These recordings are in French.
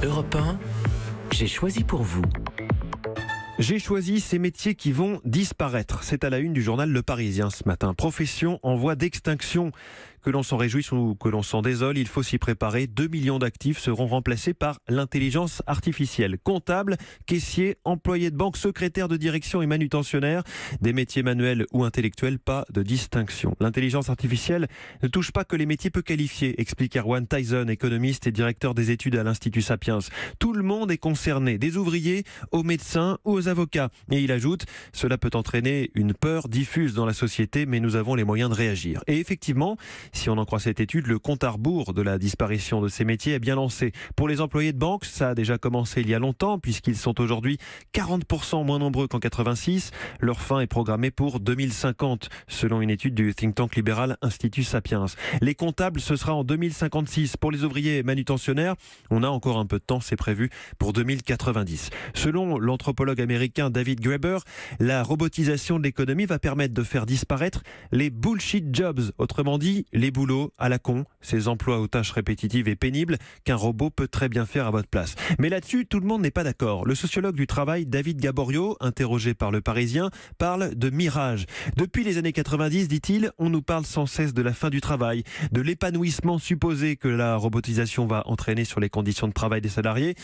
Europe 1, j'ai choisi pour vous. J'ai choisi ces métiers qui vont disparaître. C'est à la une du journal Le Parisien ce matin. Profession en voie d'extinction. Que l'on s'en réjouisse ou que l'on s'en désole, il faut s'y préparer. 2 millions d'actifs seront remplacés par l'intelligence artificielle. Comptables, caissiers, employés de banque, secrétaires de direction et manutentionnaires. Des métiers manuels ou intellectuels, pas de distinction. L'intelligence artificielle ne touche pas que les métiers peu qualifiés, explique Erwan Tyson, économiste et directeur des études à l'Institut Sapiens. Tout le monde est concerné, des ouvriers aux médecins ou aux avocats. Et il ajoute, cela peut entraîner une peur diffuse dans la société, mais nous avons les moyens de réagir. Et effectivement, si on en croit cette étude, le compte à rebours de la disparition de ces métiers est bien lancé. Pour les employés de banque, ça a déjà commencé il y a longtemps, puisqu'ils sont aujourd'hui 40% moins nombreux qu'en 86. Leur fin est programmée pour 2050, selon une étude du think tank libéral Institut Sapiens. Les comptables, ce sera en 2056. Pour les ouvriers et manutentionnaires, on a encore un peu de temps, c'est prévu pour 2090. Selon l'anthropologue américain David Graeber, la robotisation de l'économie va permettre de faire disparaître les bullshit jobs, autrement dit les boulots à la con, ces emplois aux tâches répétitives et pénibles qu'un robot peut très bien faire à votre place. Mais là-dessus, tout le monde n'est pas d'accord. Le sociologue du travail David Gaborio, interrogé par Le Parisien, parle de mirage. Depuis les années 90, dit-il, on nous parle sans cesse de la fin du travail, de l'épanouissement supposé que la robotisation va entraîner sur les conditions de travail des salariés.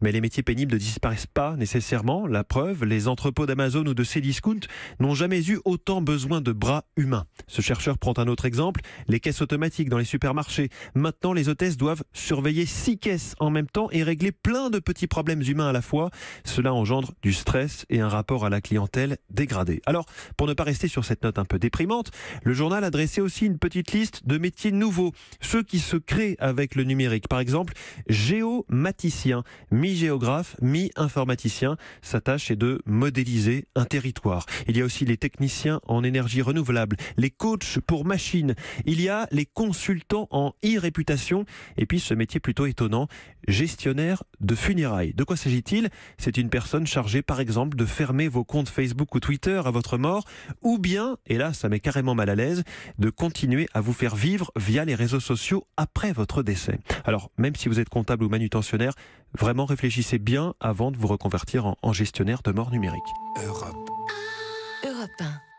Mais les métiers pénibles ne disparaissent pas nécessairement. La preuve, les entrepôts d'Amazon ou de Cdiscount n'ont jamais eu autant besoin de bras humains. Ce chercheur prend un autre exemple, les caisses automatiques dans les supermarchés. Maintenant, les hôtesses doivent surveiller 6 caisses en même temps et régler plein de petits problèmes humains à la fois. Cela engendre du stress et un rapport à la clientèle dégradé. Alors, pour ne pas rester sur cette note un peu déprimante, le journal a dressé aussi une petite liste de métiers nouveaux, ceux qui se créent avec le numérique. Par exemple, géomaticien, mi-géographe, mi-informaticien. Sa tâche est de modéliser un territoire. Il y a aussi les techniciens en énergie renouvelable, les coachs pour machines. Il y a les consultants en e-réputation et puis ce métier plutôt étonnant, gestionnaire de funérailles. De quoi s'agit-il ? C'est une personne chargée par exemple de fermer vos comptes Facebook ou Twitter à votre mort ou bien, et là ça met carrément mal à l'aise, de continuer à vous faire vivre via les réseaux sociaux après votre décès. Alors même si vous êtes comptable ou manutentionnaire, vraiment réfléchissez bien avant de vous reconvertir en gestionnaire de mort numérique. Europe 1.